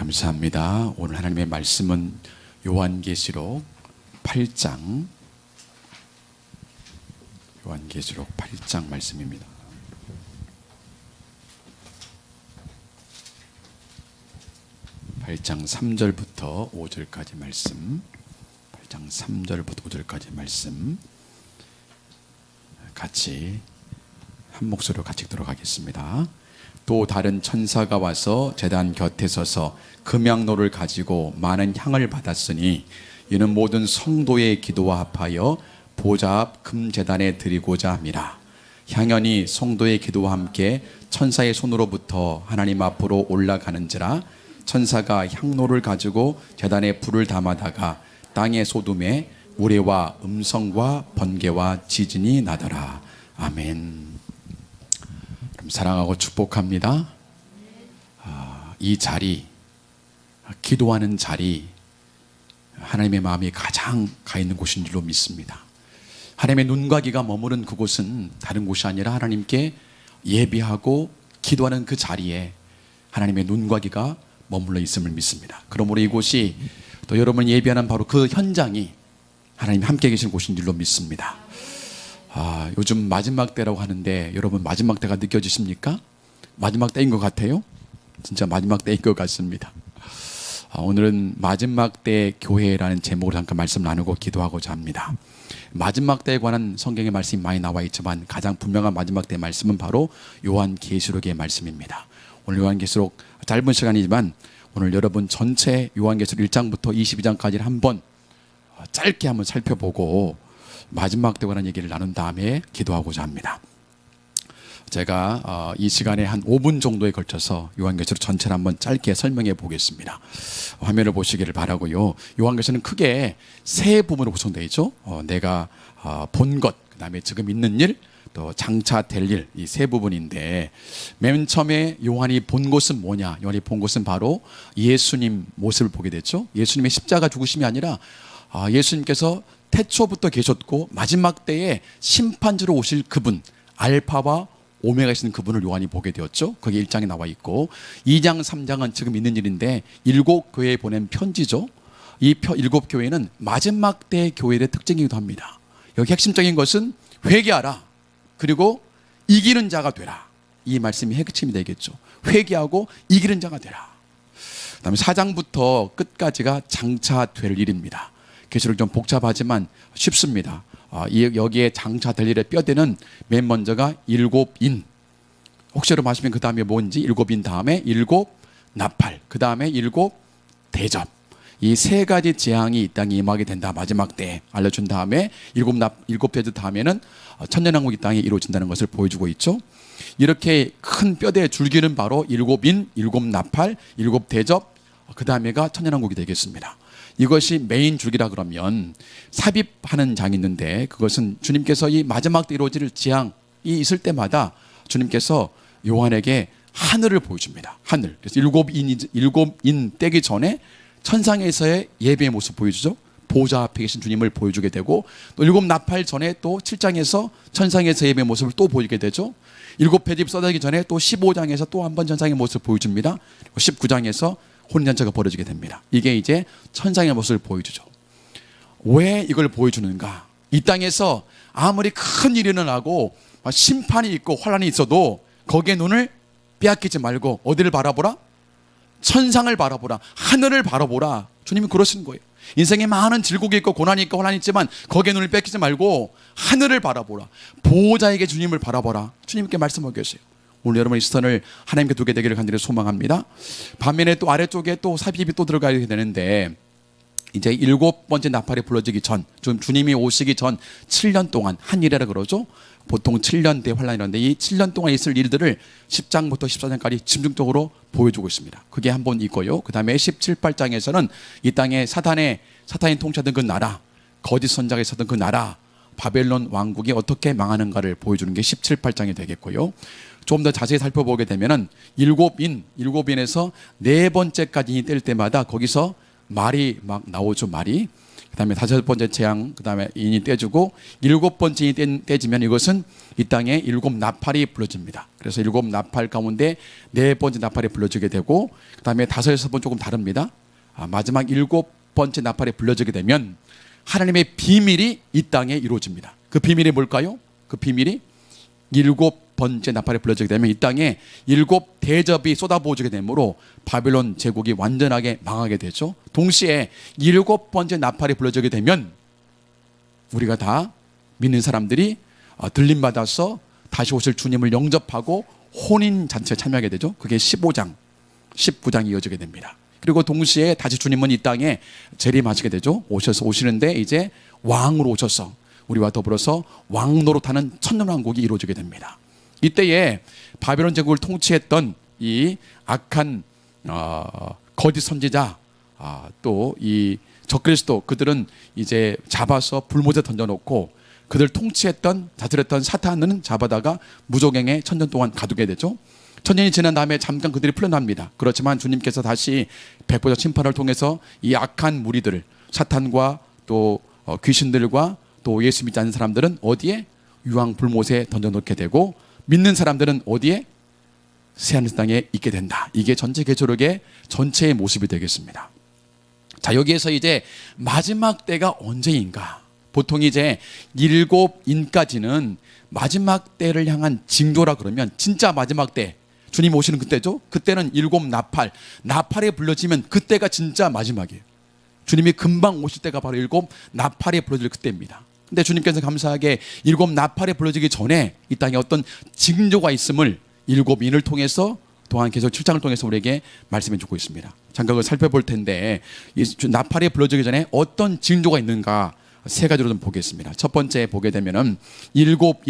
감사합니다. 오늘 하나님의 말씀은 요한계시록 8장 말씀입니다. 8장 3절부터 5절까지 말씀, 8장 3절부터 5절까지 말씀 같이 한 목소리로 같이 들어가겠습니다. 또 다른 천사가 와서 제단 곁에 서서 금향로를 가지고 많은 향을 받았으니 이는 모든 성도의 기도와 합하여 보좌 앞 금제단에 드리고자 함이라. 향연이 성도의 기도와 함께 천사의 손으로부터 하나님 앞으로 올라가는지라. 천사가 향로를 가지고 제단에 불을 담아다가 땅의 소둠에 우레와 음성과 번개와 지진이 나더라. 아멘. 사랑하고 축복합니다. 이 자리, 기도하는 자리, 하나님의 마음이 가장 가 있는 곳인 줄로 믿습니다. 하나님의 눈과 귀가 머무른 그곳은 다른 곳이 아니라 하나님께 예비하고 기도하는 그 자리에 하나님의 눈과 귀가 머물러 있음을 믿습니다. 그러므로 이곳이 또 여러분 예비하는 바로 그 현장이 하나님 함께 계신 곳인 줄로 믿습니다. 요즘 마지막 때라고 하는데 여러분 마지막 때가 느껴지십니까? 마지막 때인 것 같아요? 진짜 마지막 때인 것 같습니다. 오늘은 마지막 때 교회라는 제목으로 잠깐 말씀 나누고 기도하고자 합니다. 마지막 때에 관한 성경의 말씀이 많이 나와 있지만 가장 분명한 마지막 때의 말씀은 바로 요한계시록의 말씀입니다. 오늘 요한계시록 짧은 시간이지만 오늘 여러분 전체 요한계시록 1장부터 22장까지를 한번 짧게 한번 살펴보고 마지막 때에 관한 얘기를 나눈 다음에 기도하고자 합니다. 제가 이 시간에 한 5분 정도에 걸쳐서 요한계시록 전체를 한번 짧게 설명해 보겠습니다. 화면을 보시기를 바라고요. 요한계시록은 크게 세 부분으로 구성되어 있죠. 내가 본 것, 그 다음에 지금 있는 일, 또 장차 될 일, 이 세 부분인데 맨 처음에 요한이 본 것은 뭐냐? 요한이 본 것은 바로 예수님 모습을 보게 됐죠. 예수님의 십자가 죽으심이 아니라 예수님께서 태초부터 계셨고 마지막 때에 심판주로 오실 그분, 알파와 오메가이신 그분을 요한이 보게 되었죠. 거기 1장에 나와 있고 2장 3장은 지금 있는 일인데 7교회에 보낸 편지죠. 이 7교회는 마지막 때 교회의 특징이기도 합니다. 여기 핵심적인 것은 회개하라, 그리고 이기는 자가 되라. 이 말씀이 핵심이 되겠죠. 회개하고 이기는 자가 되라. 그 다음에 4장부터 끝까지가 장차 될 일입니다. 계시록 좀 복잡하지만 쉽습니다. 여기에 장차될 일의 뼈대는 맨 먼저가 7인. 혹시로 마시면 그 다음에 뭔지 7인 다음에 7 나팔, 그 다음에 7 대접. 이 세 가지 재앙이 이 땅에 임하게 된다. 마지막 때 알려준 다음에 7 대접 다음에는 천년왕국이 땅에 이루어진다는 것을 보여주고 있죠. 이렇게 큰 뼈대의 줄기는 바로 7인, 7 나팔, 7 대접, 그 다음에가 천년왕국이 되겠습니다. 이것이 메인 줄기라 그러면 삽입하는 장이 있는데 그것은 주님께서 이 마지막 때 이루어질 재앙이 있을 때마다 주님께서 요한에게 하늘을 보여줍니다. 하늘. 그래서 7인 떼기 전에 천상에서의 예배의 모습 보여주죠. 보좌 앞에 계신 주님을 보여주게 되고 또 7 나팔 전에 또 7장에서 천상에서 예배의 모습을 또 보이게 되죠. 7 배집 쏟아지기 전에 또 15장에서 또 한 번 천상의 모습을 보여줍니다. 19장에서 혼인잔치가 벌어지게 됩니다. 이게 이제 천상의 모습을 보여주죠. 왜 이걸 보여주는가? 이 땅에서 아무리 큰 일이 일어나고 심판이 있고 환란이 있어도 거기에 눈을 빼앗기지 말고 어디를 바라보라? 천상을 바라보라. 하늘을 바라보라. 주님이 그러시는 거예요. 인생에 많은 질곡이 있고 고난이 있고 환란이 있지만 거기에 눈을 뺏기지 말고 하늘을 바라보라. 보호자에게 주님을 바라보라. 주님께 말씀하고 계세요. 오늘 여러분의 시선을 하나님께 두게 되기를 간절히 소망합니다. 반면에 또 아래쪽에 또 삽입이 또 들어가야 되는데 이제 7번째 나팔이 불러지기 전, 좀 주님이 오시기 전 7년 동안 한 일이라 그러죠. 보통 7년 대환란이라는데 이 7년 동안 있을 일들을 10장부터 14장까지 집중적으로 보여주고 있습니다. 그게 한 번 있고요. 그 다음에 17, 8장에서는 이 땅에 사탄이 통치하던 그 나라, 거짓 선자가 있었던 그 나라, 바벨론 왕국이 어떻게 망하는가를 보여주는 게 17, 8장이 되겠고요. 좀 더 자세히 살펴보게 되면은 7인에서 4번째까지 뗄 때마다 거기서 말이 막 나오죠. 말이 그다음에 다섯 번째 재앙, 그다음에 인이 떼주고 일곱 번째 인이 떼지면 이것은 이 땅에 일곱 나팔이 불러집니다. 그래서 일곱 나팔 가운데 네 번째 나팔이 불러지게 되고, 그다음에 다섯, 여섯 번 조금 다릅니다. 마지막 일곱 번째 나팔이 불러지게 되면 하나님의 비밀이 이 땅에 이루어집니다. 그 비밀이 뭘까요? 그 비밀이 일곱 번째 나팔이 불러지게 되면 이 땅에 일곱 대접이 쏟아부어지게 되므로 바빌론 제국이 완전하게 망하게 되죠. 동시에 일곱 번째 나팔이 불러지게 되면 우리가 다 믿는 사람들이 들림받아서 다시 오실 주님을 영접하고 혼인잔치에 참여하게 되죠. 그게 15장, 19장이 이어지게 됩니다. 그리고 동시에 다시 주님은 이 땅에 재림하시게 되죠. 오시는데 이제 왕으로 오셔서 우리와 더불어서 왕 노릇하는 천년왕국이 이루어지게 됩니다. 이때에 바벨론 제국을 통치했던 이 악한 거짓 선지자, 또 이 적그리스도, 그들은 이제 잡아서 불못에 던져놓고 그들 통치했던 다스렸던 사탄은 잡아다가 무적행에 천년 동안 가두게 되죠. 천년이 지난 다음에 잠깐 그들이 풀려납니다. 그렇지만 주님께서 다시 백보자 심판을 통해서 이 악한 무리들, 사탄과 또 귀신들과 또 예수 믿지 않는 사람들은 어디에? 유황 불못에 던져놓게 되고, 믿는 사람들은 어디에? 새하늘 땅에 있게 된다. 이게 전체 계시록의 전체의 모습이 되겠습니다. 자, 여기에서 이제 마지막 때가 언제인가? 보통 이제 일곱 인까지는 마지막 때를 향한 징조라 그러면 진짜 마지막 때, 주님 오시는 그때죠. 그때는 일곱 나팔에 불러지면 그때가 진짜 마지막이에요. 주님이 금방 오실 때가 바로 일곱 나팔에 불러질 그때입니다. 근데 주님께서 감사하게 일곱 나팔에 불러지기 전에 이 땅에 어떤 징조가 있음을 일곱 인을 통해서 또한 계속 7장을 통해서 우리에게 말씀해 주고 있습니다. 잠깐 그걸 살펴볼 텐데, 이 나팔에 불러지기 전에 어떤 징조가 있는가 세 가지로 좀 보겠습니다. 첫 번째 보게 되면은 일곱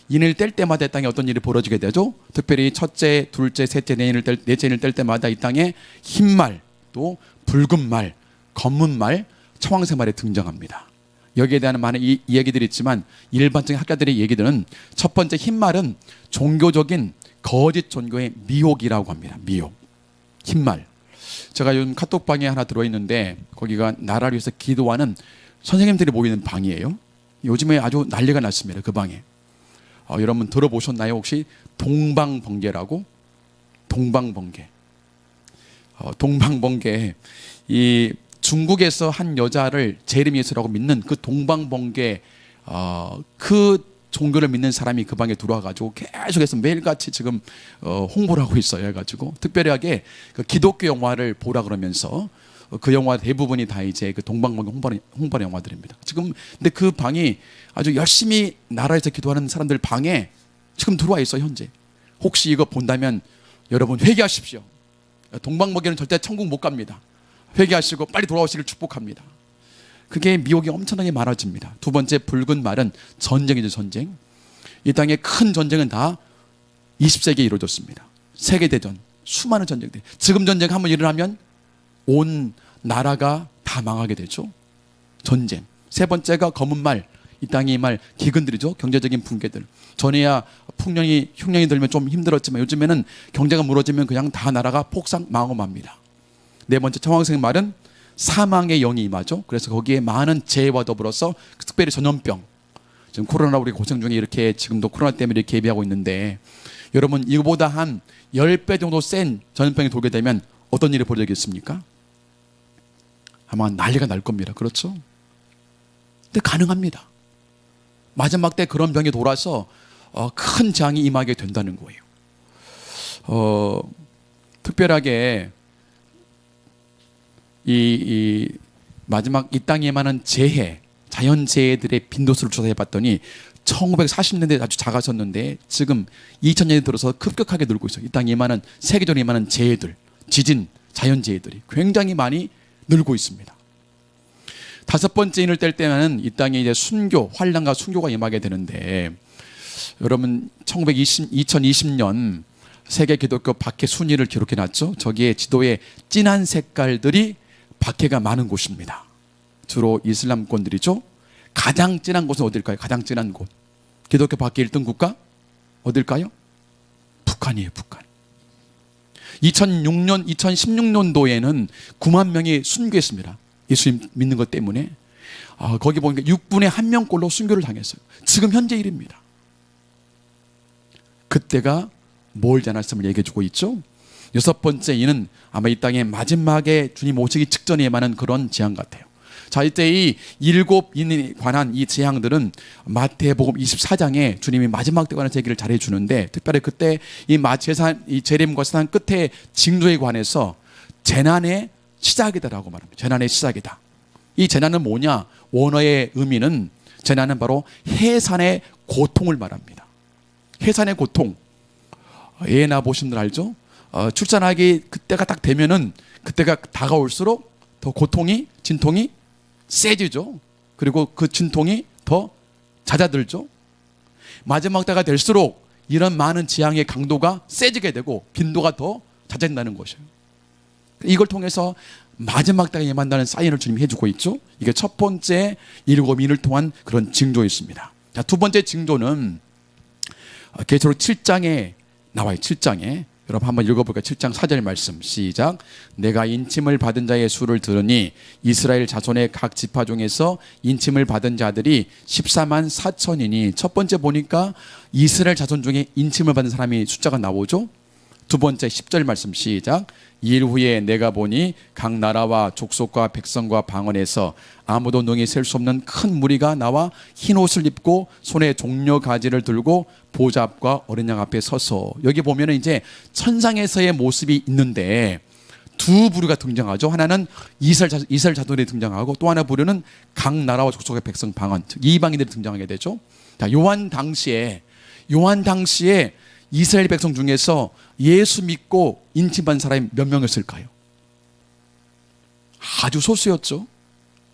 인을 뗄 때마다 이 땅에 어떤 일이 벌어지게 되죠. 특별히 첫째, 둘째, 셋째, 넷째 인을 뗄 때마다 이 땅에 흰 말, 또 붉은 말, 검은 말, 청황색 말이 등장합니다. 여기에 대한 많은 이야기들이 있지만 일반적인 학자들의 얘기들은 첫 번째 흰 말은 종교적인 거짓 종교의 미혹이라고 합니다. 미혹. 흰 말. 제가 요즘 카톡방에 하나 들어있는데 거기가 나라를 위해서 기도하는 선생님들이 모이는 방이에요. 요즘에 아주 난리가 났습니다. 그 방에. 여러분 들어보셨나요? 혹시 동방번개라고? 동방번개. 동방번개. 이 중국에서 한 여자를 제르미스라고 믿는 그 동방번개, 그 종교를 믿는 사람이 그 방에 들어와가지고 계속해서 매일같이 지금 홍보를 하고 있어요. 해가지고 특별하게 그 기독교 영화를 보라 그러면서 그 영화 대부분이 다 이제 그 동방번개 홍보하는 영화들입니다. 지금 근데 그 방이 아주 열심히 나라에서 기도하는 사람들 방에 지금 들어와 있어 현재. 혹시 이거 본다면 여러분 회개하십시오. 동방번개는 절대 천국 못 갑니다. 회개하시고 빨리 돌아오시길 축복합니다. 그게 미혹이 엄청나게 많아집니다. 두 번째 붉은 말은 전쟁이죠. 전쟁. 이 땅의 큰 전쟁은 다 20세기에 이루어졌습니다. 세계대전, 수많은 전쟁들. 지금 전쟁 한번 일어나면 온 나라가 다 망하게 되죠. 전쟁. 세 번째가 검은 말. 이 땅의 이 말 기근들이죠. 경제적인 붕괴들. 전에야 흉년이 들면 좀 힘들었지만 요즘에는 경제가 무너지면 그냥 다 나라가 폭삭 망하고맙니다. 네 번째 청황색 말은 사망의 영이 임하죠. 그래서 거기에 많은 재해와 더불어서 특별히 전염병. 지금 코로나 우리 고생 중에 이렇게 지금도 코로나 때문에 이렇게 예비하고 있는데 여러분 이거보다 한 10배 정도 센 전염병이 돌게 되면 어떤 일이 벌어지겠습니까? 아마 난리가 날 겁니다. 그렇죠? 근데 가능합니다. 마지막 때 그런 병이 돌아서 큰 재앙이 임하게 된다는 거예요. 특별하게 이 마지막 이 땅에 많은 재해, 자연재해들의 빈도수를 조사해 봤더니 1940년대에 아주 작았었는데 지금 2000년에 들어서 급격하게 늘고 있어요. 이 땅에 많은 세계적으로 많은 재해들, 지진, 자연재해들이 굉장히 많이 늘고 있습니다. 다섯 번째 인을 뗄 때는 이 땅에 이제 순교, 환란과 순교가 임하게 되는데 여러분 2020년 세계 기독교 박해 순위를 기록해 놨죠. 저기에 지도에 진한 색깔들이 박해가 많은 곳입니다. 주로 이슬람권들이죠. 가장 진한 곳은 어딜까요? 가장 진한 곳. 기독교 박해 1등 국가 어딜까요? 북한이에요. 북한. 2016년도에는 9만 명이 순교했습니다. 예수님 믿는 것 때문에. 거기 보니까 6분의 1명꼴로 순교를 당했어요. 지금 현재 일입니다. 그때가 뭘 지났음을 얘기해 주고 있죠. 여섯 번째 이는 아마 이 땅의 마지막에 주님 오시기 직전에 임하는 그런 재앙 같아요. 자, 이때 이 일곱 인에 관한 이 재앙들은 마태복음 24장에 주님이 마지막 때 관한 얘기를 잘해 주는데, 특별히 그때 이 재림과 세상 끝에 징조에 관해서 재난의 시작이다라고 말합니다. 재난의 시작이다. 이 재난은 뭐냐? 원어의 의미는, 재난은 바로 해산의 고통을 말합니다. 해산의 고통. 애 낳아보신 분 알죠? 출산하기 그때가 딱 되면은, 그때가 다가올수록 더 고통이, 진통이 세지죠. 그리고 그 진통이 더 잦아들죠. 마지막 때가 될수록 이런 많은 재앙의 강도가 세지게 되고 빈도가 더 잦아진다는 것이에요. 이걸 통해서 마지막 때가 임한다는 사인을 주님이 해주고 있죠. 이게 첫 번째 일곱 인을 통한 그런 징조였습니다. 자, 두 번째 징조는 계시록 7장에 나와요. 7장에 여러분 한번 읽어볼까요? 7장 4절 말씀 시작. 내가 인침을 받은 자의 수를 들으니 이스라엘 자손의 각 지파 중에서 인침을 받은 자들이 14만 4천이니, 첫 번째 보니까 이스라엘 자손 중에 인침을 받은 사람이 숫자가 나오죠. 두 번째 10절 말씀 시작. 이일 후에 내가 보니 각 나라와 족속과 백성과 방언에서 아무도 능히 셀 수 없는 큰 무리가 나와 흰 옷을 입고 손에 종려 가지를 들고 보좌 앞과 어린 양 앞에 서서, 여기 보면 이제 천상에서의 모습이 있는데 두 부류가 등장하죠. 하나는 이스라엘 자손이 등장하고, 또 하나 부류는 각 나라와 족속의 백성 방언, 즉 이방인들이 등장하게 되죠. 자, 요한 당시에 이스라엘 백성 중에서 예수 믿고 인침받은 사람이 몇 명이었을까요? 아주 소수였죠.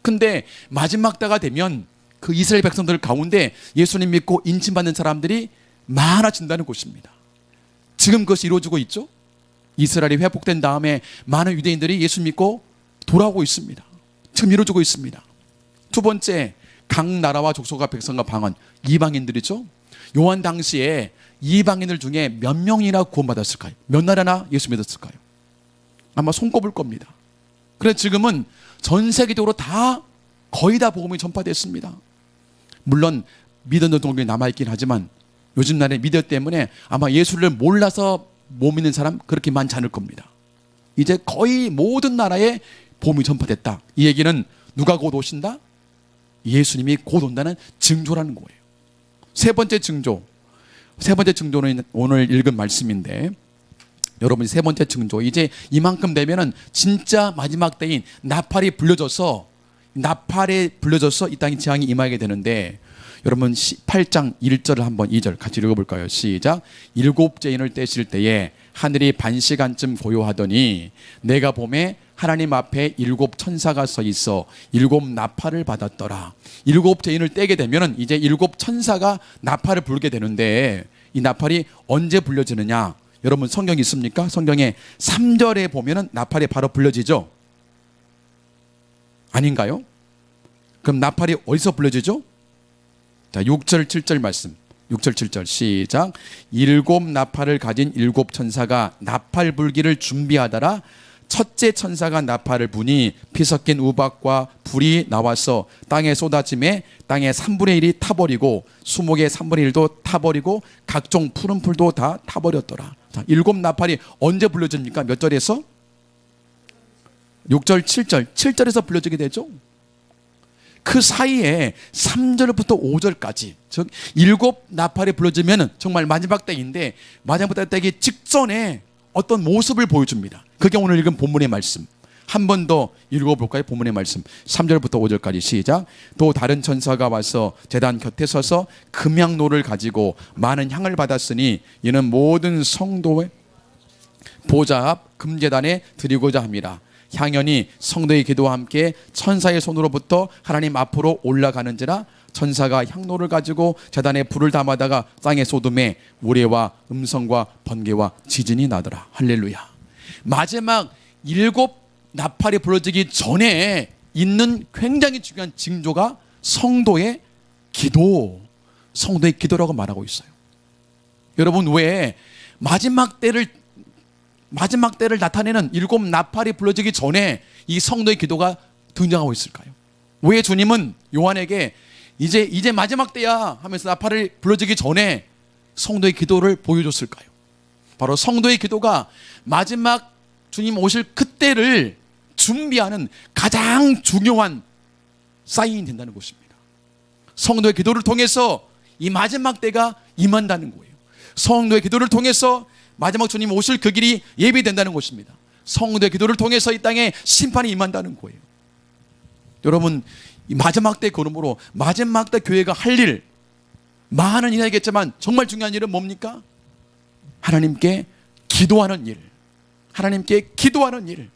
근데 마지막 때가 되면 그 이스라엘 백성들 가운데 예수님 믿고 인침받는 사람들이 많아진다는 것입니다. 지금 그것이 이루어지고 있죠. 이스라엘이 회복된 다음에 많은 유대인들이 예수 믿고 돌아오고 있습니다. 지금 이루어지고 있습니다. 두 번째, 각 나라와 족속과 백성과 방언, 이방인들이죠. 요한 당시에 이방인들 중에 몇 명이나 구원받았을까요? 몇 나라나 예수 믿었을까요? 아마 손꼽을 겁니다. 그래서 지금은 전 세계적으로 거의 다 복음이 전파됐습니다. 물론 믿는 동족이 남아있긴 하지만 요즘 날에 미디어 때문에 아마 예수를 몰라서 못 믿는 사람 그렇게 많지 않을 겁니다. 이제 거의 모든 나라에 복음이 전파됐다. 이 얘기는 누가 곧 오신다? 예수님이 곧 온다는 징조라는 거예요. 세 번째 징조는 오늘 읽은 말씀인데, 여러분 세 번째 징조, 이제 이만큼 되면은 진짜 마지막 때인 나팔이 불려져서 이 땅에 재앙이 임하게 되는데, 여러분 8장 1절을 한번 2절 같이 읽어볼까요? 시작. 일곱째 인을 떼실 때에 하늘이 반시간쯤 고요하더니 내가 보매 하나님 앞에 일곱 천사가 서 있어 일곱 나팔을 받았더라. 일곱째 인을 떼게 되면은 이제 일곱 천사가 나팔을 불게 되는데, 이 나팔이 언제 불려지느냐? 여러분 성경 있습니까? 성경에 3절에 보면은 나팔이 바로 불려지죠? 아닌가요? 그럼 나팔이 어디서 불려지죠? 자, 6절 7절 말씀, 6절 7절 시작. 일곱 나팔을 가진 일곱 천사가 나팔 불기를 준비하더라. 첫째 천사가 나팔을 부니 피 섞인 우박과 불이 나와서 땅에 쏟아짐에 땅의 3분의 1이 타버리고 수목의 3분의 1도 타버리고 각종 푸른 풀도 다 타버렸더라. 자, 일곱 나팔이 언제 불려집니까? 몇 절에서? 6절 7절 7절에서 불려지게 되죠. 그 사이에 3절부터 5절까지, 즉 일곱 나팔이 불려지면 정말 마지막 때인데, 마지막 때 되기 직전에 어떤 모습을 보여줍니다. 그게 오늘 읽은 본문의 말씀. 한 번 더 읽어볼까요? 본문의 말씀 3절부터 5절까지 시작. 또 다른 천사가 와서 제단 곁에 서서 금향로를 가지고 많은 향을 받았으니 이는 모든 성도의 보좌 앞 금제단에 드리고자 합니다. 향연이 성도의 기도와 함께 천사의 손으로부터 하나님 앞으로 올라가는지라. 천사가 향로를 가지고 제단에 불을 담아다가 땅에 쏟음에 우레와 음성과 번개와 지진이 나더라. 할렐루야. 마지막 일곱 나팔이 불어지기 전에 있는 굉장히 중요한 징조가 성도의 기도라고 말하고 있어요. 여러분, 왜 마지막 때를 나타내는 일곱 나팔이 불어지기 전에 이 성도의 기도가 등장하고 있을까요? 왜 주님은 요한에게 이제 마지막 때야 하면서 나팔을 불러주기 전에 성도의 기도를 보여줬을까요? 바로 성도의 기도가 마지막 주님 오실 그때를 준비하는 가장 중요한 사인이 된다는 것입니다. 성도의 기도를 통해서 이 마지막 때가 임한다는 거예요. 성도의 기도를 통해서 마지막 주님 오실 그 길이 예비된다는 것입니다. 성도의 기도를 통해서 이 땅에 심판이 임한다는 거예요. 여러분, 이 마지막 때 그러므로 마지막 때 교회가 할 일, 많은 일이 하겠지만 정말 중요한 일은 뭡니까? 하나님께 기도하는 일, 하나님께 기도하는 일,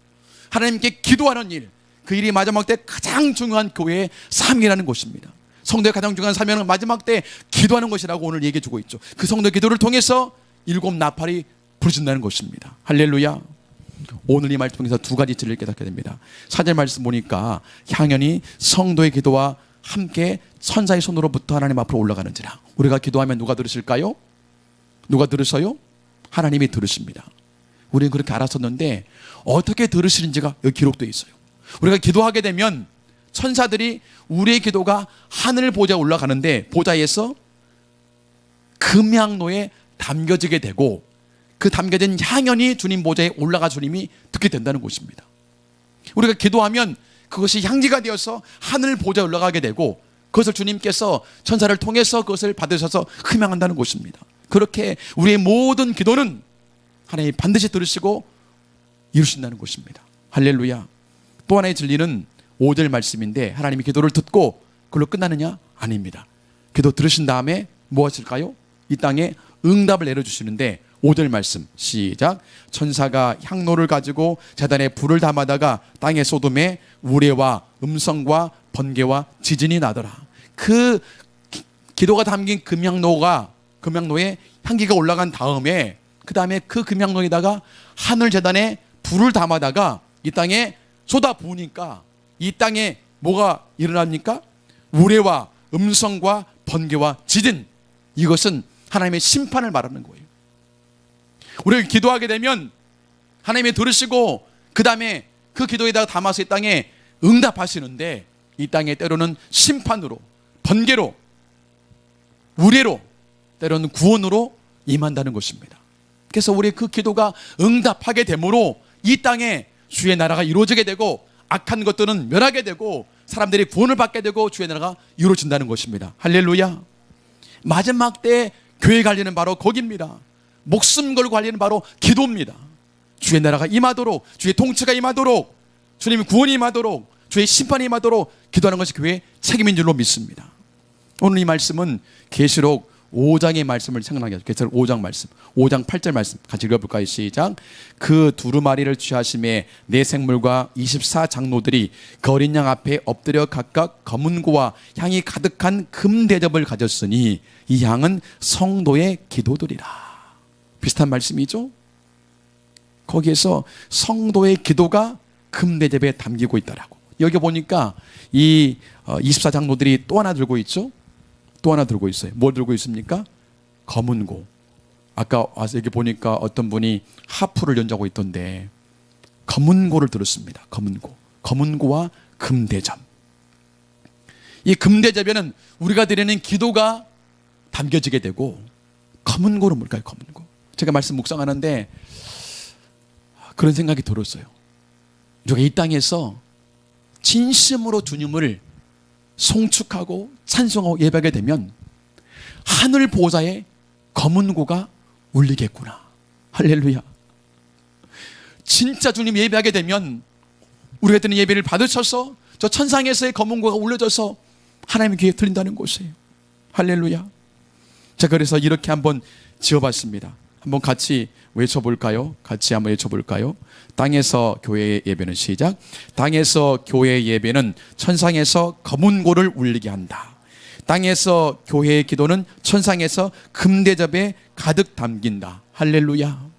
하나님께 기도하는 일. 그 일이 마지막 때 가장 중요한 교회의 삶이라는 것입니다. 성도의 가장 중요한 사명은 마지막 때 기도하는 것이라고 오늘 얘기해 주고 있죠. 그 성도의 기도를 통해서 7 나팔이 부르진다는 것입니다. 할렐루야. 오늘 이 말씀 통해서 두 가지 진리를 깨닫게 됩니다. 4절 말씀 보니까 향연이 성도의 기도와 함께 천사의 손으로부터 하나님 앞으로 올라가는지라. 우리가 기도하면 누가 들으실까요? 누가 들으셔요? 하나님이 들으십니다. 우리는 그렇게 알았었는데 어떻게 들으시는지가 여기 기록되어 있어요. 우리가 기도하게 되면 천사들이 우리의 기도가 하늘 보좌에 올라가는데 보좌에서 금향로에 담겨지게 되고 그 담겨진 향연이 주님 보좌에 올라가 주님이 듣게 된다는 것입니다. 우리가 기도하면 그것이 향기가 되어서 하늘 보좌에 올라가게 되고 그것을 주님께서 천사를 통해서 그것을 받으셔서 흠양한다는 것입니다. 그렇게 우리의 모든 기도는 하나님이 반드시 들으시고 이루신다는 것입니다. 할렐루야. 또 하나의 진리는 5절 말씀인데 하나님이 기도를 듣고 그걸로 끝나느냐? 아닙니다. 기도 들으신 다음에 뭐 하실까요? 이 땅에 응답을 내려주시는데 5절 말씀 시작. 천사가 향로를 가지고 제단에 불을 담아다가 땅에 쏟음에 우레와 음성과 번개와 지진이 나더라. 그 기도가 담긴 금향로에 향기가 올라간 다음에 그 다음에 그 금향로에다가 하늘 제단에 불을 담아다가 이 땅에 쏟아 부으니까 이 땅에 뭐가 일어납니까? 우레와 음성과 번개와 지진. 이것은 하나님의 심판을 말하는 거예요. 우리가 기도하게 되면 하나님이 들으시고 그 다음에 그 기도에다가 담아서 이 땅에 응답하시는데 이 땅에 때로는 심판으로, 번개로, 우레로, 때로는 구원으로 임한다는 것입니다. 그래서 우리 그 기도가 응답하게 되므로 이 땅에 주의 나라가 이루어지게 되고 악한 것들은 멸하게 되고 사람들이 구원을 받게 되고 주의 나라가 이루어진다는 것입니다. 할렐루야. 마지막 때 교회 관리는 바로 거기입니다. 목숨 걸고 관리는 바로 기도입니다. 주의 나라가 임하도록, 주의 통치가 임하도록, 주님의 구원이 임하도록, 주의 심판이 임하도록 기도하는 것이 교회의 책임인 줄로 믿습니다. 오늘 이 말씀은 계시록 5장의 말씀을 생각나게 하죠. 계시록 5장 말씀, 5장 8절 말씀 같이 읽어볼까요? 시작. 그 두루마리를 취하심에 네 생물과 24장로들이 그 어린 양 앞에 엎드려 각각 검은고와 향이 가득한 금대접을 가졌으니 이 향은 성도의 기도들이라. 비슷한 말씀이죠. 거기에서 성도의 기도가 금대접에 담기고 있다라고. 여기 보니까 이 24장로들이 또 하나 들고 있죠. 또 하나 들고 있어요. 뭘 들고 있습니까? 검은고. 아까 와서 여기 보니까 어떤 분이 하프를 연주하고 있던데 검은고를 들었습니다. 검은고. 검은고와 금대접. 이 금대접에는 우리가 드리는 기도가 담겨지게 되고 검은고는 뭘까요? 검은고. 제가 말씀 묵상하는데 그런 생각이 들었어요. 우리가 이 땅에서 진심으로 주님을 송축하고 찬송하고 예배하게 되면 하늘 보좌에 검은고가 울리겠구나. 할렐루야. 진짜 주님 예배하게 되면 우리가 드리는 예배를 받으셔서 저 천상에서의 검은고가 울려져서 하나님의 귀에 들린다는 것이에요. 할렐루야. 자, 그래서 이렇게 한번 지어봤습니다. 한번 같이 외쳐볼까요? 같이 한번 외쳐볼까요? 땅에서 교회의 예배는 시작. 땅에서 교회의 예배는 천상에서 검은고를 울리게 한다. 땅에서 교회의 기도는 천상에서 금대접에 가득 담긴다. 할렐루야.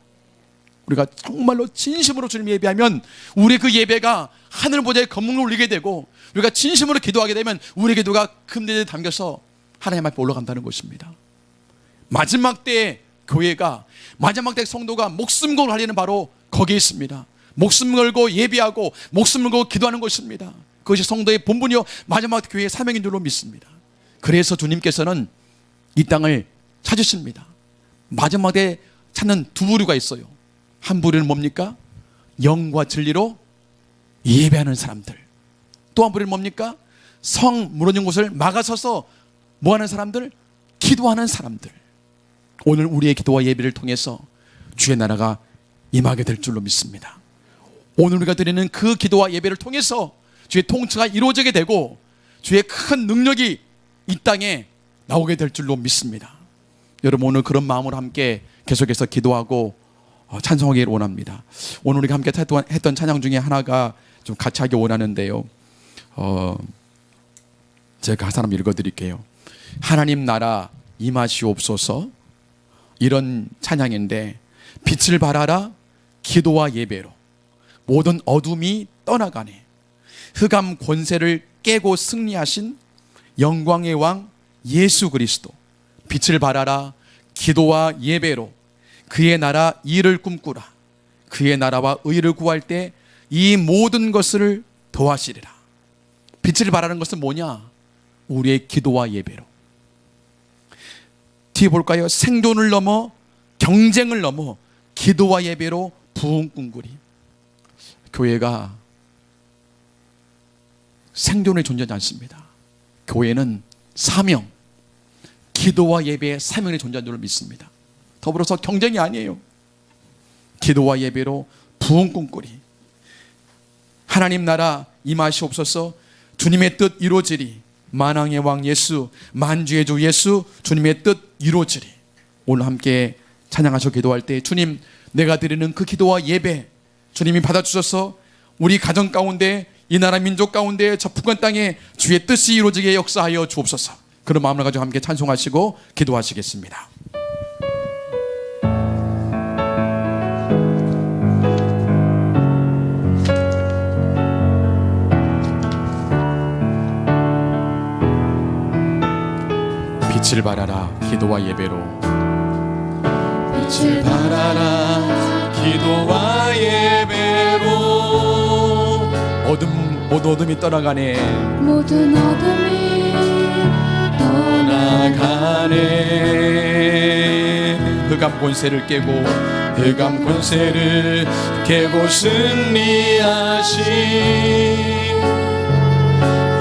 우리가 정말로 진심으로 주님 예배하면 우리 그 예배가 하늘 보좌에 검은고를 울리게 되고 우리가 진심으로 기도하게 되면 우리 기도가 금대접에 담겨서 하나님 앞에 올라간다는 것입니다. 마지막 때에 교회가, 마지막 때 성도가 목숨 걸고 하려는 바로 거기에 있습니다. 목숨 걸고 예배하고 목숨 걸고 기도하는 것입니다. 그것이 성도의 본분이요 마지막 교회의 사명인 줄로 믿습니다. 그래서 주님께서는 이 땅을 찾으십니다. 마지막에 찾는 두 부류가 있어요. 한 부류는 뭡니까? 영과 진리로 예배하는 사람들. 또 한 부류는 뭡니까? 성 무너진 곳을 막아서서 뭐하는 사람들? 기도하는 사람들. 오늘 우리의 기도와 예배를 통해서 주의 나라가 임하게 될 줄로 믿습니다. 오늘 우리가 드리는 그 기도와 예배를 통해서 주의 통치가 이루어지게 되고 주의 큰 능력이 이 땅에 나오게 될 줄로 믿습니다. 여러분, 오늘 그런 마음으로 함께 계속해서 기도하고 찬송하기를 원합니다. 오늘 우리가 함께 했던 찬양 중에 하나가 좀 같이 하기 원하는데요. 제가 한 사람 읽어드릴게요. 하나님 나라 임하시옵소서. 이런 찬양인데, 빛을 발하라 기도와 예배로 모든 어둠이 떠나가네. 흑암 권세를 깨고 승리하신 영광의 왕 예수 그리스도, 빛을 발하라 기도와 예배로 그의 나라 일을 꿈꾸라. 그의 나라와 의를 구할 때 이 모든 것을 더하시리라. 빛을 발하는 것은 뭐냐? 우리의 기도와 예배로. 뒤에 볼까요? 생존을 넘어 경쟁을 넘어 기도와 예배로 부흥 꿈꾸리. 교회가 생존에 존재하지 않습니다. 교회는 사명, 기도와 예배의 사명에 존재하는 줄 믿습니다. 더불어서 경쟁이 아니에요. 기도와 예배로 부흥 꿈꾸리. 하나님 나라 임하시옵소서. 주님의 뜻 이루어지리. 만왕의 왕 예수, 만주의 주 예수, 주님의 뜻 이루어지리. 오늘 함께 찬양하셔 기도할 때 주님, 내가 드리는 그 기도와 예배 주님이 받아주셔서 우리 가정 가운데, 이 나라 민족 가운데, 저 북한 땅에 주의 뜻이 이루어지게 역사하여 주옵소서. 그런 마음을 가지고 함께 찬송하시고 기도하시겠습니다. 빛을 발하라 기도와 예배로. 빛을 발하라 기도와 예배로 모든 어둠이 떠나가네. 모든 어둠이 떠나가네. 흑암 권세를 깨고 흑암 권세를 깨고 승리하신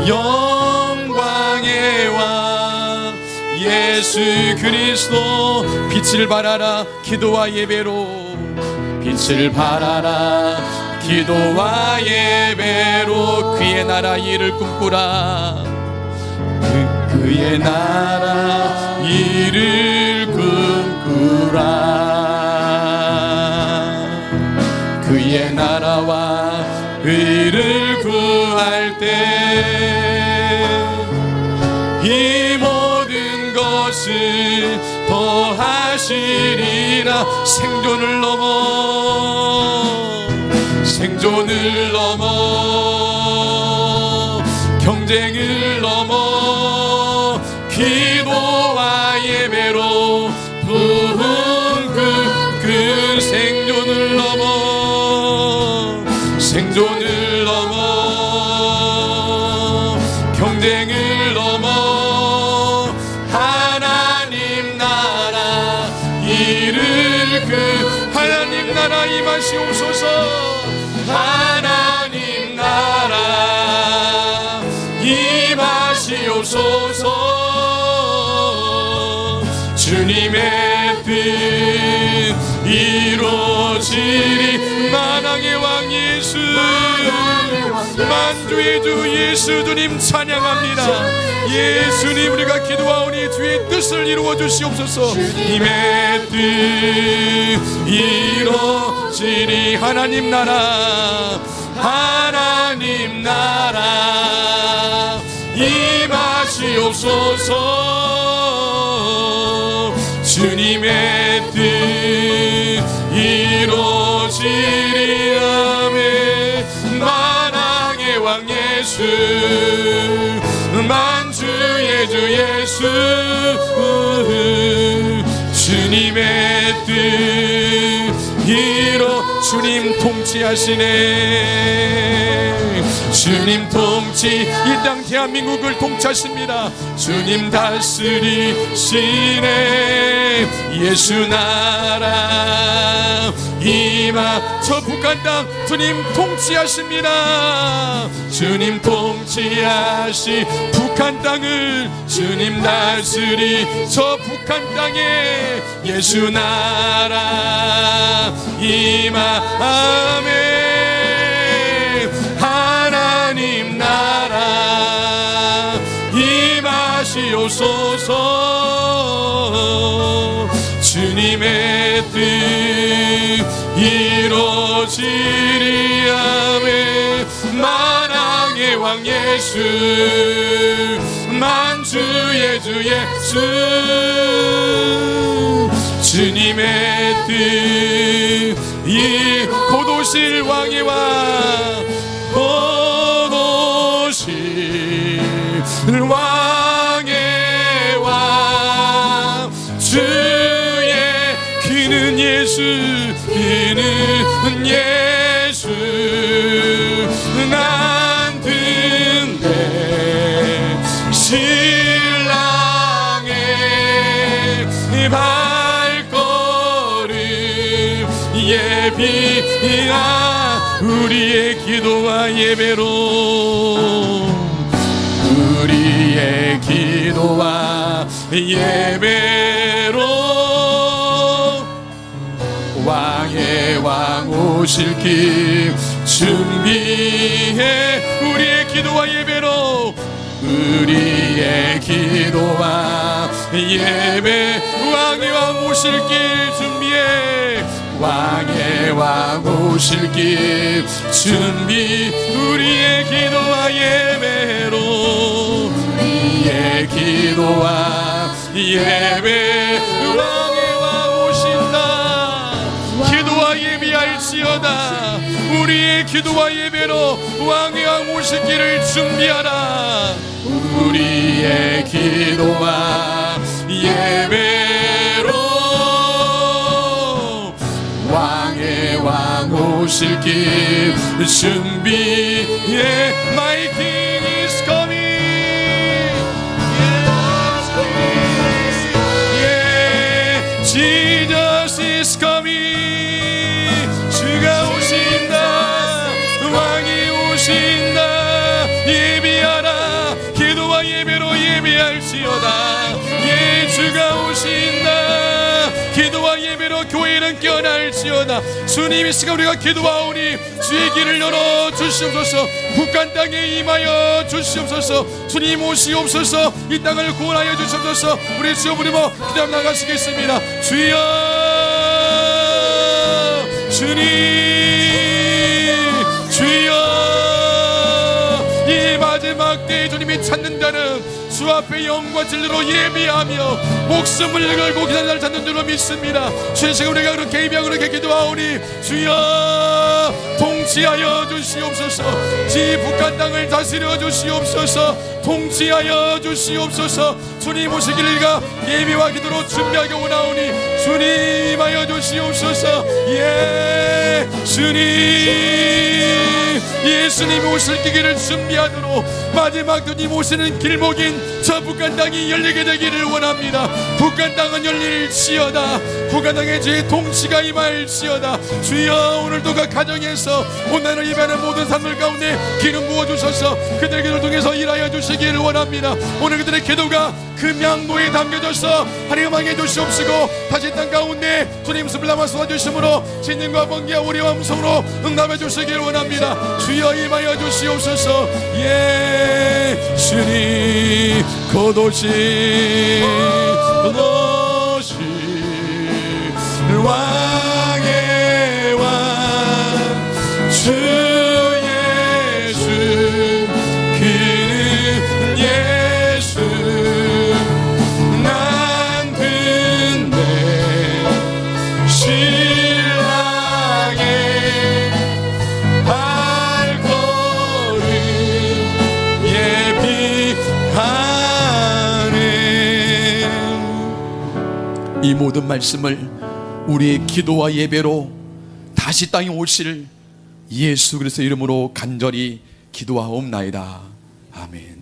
영광의 왕 예수 그리스도, 빛을 발하라 기도와 예배로. 빛을 발하라 기도와 예배로 그의 나라 일을 꿈꾸라. 그의 나라 일을 꿈꾸라. 그의 나라와 의를 구할 때 이 모든 것을 더하시리라. 생존을 넘어 경쟁을 넘어 기도와 예배로 부흥 그 생존을 넘어 경쟁을 넘어 하나님 나라 일을 하나님 나라 임하시옵소서. 하나님 나라 임하시옵소서. 주님의 뜻 이루어지리. 만왕의 왕 예수, 만주의 주 예수 주님 찬양합니다. 예수님, 우리가 기도하오니 주의 뜻을 이루어 주시옵소서. 주님의 뜻 이루어지리. 하나님 나라 임하시옵소서. 주님의 뜻 이루어지리. 아멘. 만왕의 왕 예수, 만주의 주 예수, 주님의 뜻 이로 주님 통치하시네. 주님 통치 이 땅 대한민국을 통치하십니다. 주님 다스리시네. 예수 나라 임하. 저 북한 땅 주님 통치하십니다. 주님 통치하시 북한 땅을 주님 다스리 저 북한 땅에 예수 나라 임하. 아멘. 하나님 나라 임하시옵소서. 주님의 뜻 이루어지리. 아멘. 만왕의 왕 예수 만주의 주 예수. 주님의 뜻 이 고도실 왕의 왕 고도실 왕의 왕. 주의 귀는 예수 귀는 예수. 난 듣네 신랑의 발걸음 예비하. 우리의 기도와 예배로 우리의 기도와 예배로 왕의 왕 오실 길 준비해. 우리의 기도와 예배로 우리의 기도와 예배 왕의 왕 오실 길 준비해. 왕의 왕 오실 길 준비. 우리의 기도와 예배로 우리의 기도와 예배 왕의 왕 오신다. 기도와 예배할지어다. 우리의 기도와 예배로 왕의 왕 오실 길을 준비하라. 우리의 기도와 예배로 왕의 왕 오실 길 준비해. My King is coming. Yeah, Jesus is coming. 주가 오신다. 왕이 오신다. 예비하라. 기도와 예배로 예배할지어다. 예, 주가 오신다. 기도와 예배로 교회는 깨어날지어다. 주님 이 시간 우리가 기도하오니 주의 길을 열어 주시옵소서. 북한 땅에 임하여 주시옵소서. 주님 오시옵소서. 이 땅을 구원하여 주시옵소서. 우리 주여 부르며 기도 나가시겠습니다. 주여 주님 주여. 이 마지막 때에 주님이 찾는다는 주 앞에 영과 진리로 예비하며 목숨을 걸고 기다리는 날 찾는 줄로 믿습니다. 주의 시간 우리가 그렇게 예비하고 그렇게 기도하오니 주여 통치하여 주시옵소서. 이 북한 땅을 다스려 주시옵소서. 통치하여 주시옵소서. 주님 오시기를 예비와 기도로 준비하게 오나오니 주님 임하여 주시옵소서. 예, 주님 예수님 오실 길을 준비하도록 마지막 주님 오시는 길목인 저 북한 땅이 열리게 되기를 원합니다. 북한 땅은 열릴지어다. 북한 땅에 주의 통치가 임할지어다. 주여 오늘도 그 가정에서 온난을 예배하는 모든 삶들 가운데 기름 부어주셔서 그들의 기도를 통해서 일하여 주시기를 원합니다. 오늘 그들의 기도가 그 명도에 담겨져서 하나님 왕에 주시옵시고 다시 땅 가운데 주님 습을 남아 쏟아주심으로 진님과 번개와 우리와 음성으로 응답해 주시기를 원합니다. 주여 임하여 주시옵소서. 예, 주님 거도시 거도시 왕의 왕 주 예수 그는 예수. 난 듣네 신랑의 발걸음 예비하네. 이 모든 말씀을 우리의 기도와 예배로 다시 땅에 오실 예수 그리스도의 이름으로 간절히 기도하옵나이다. 아멘.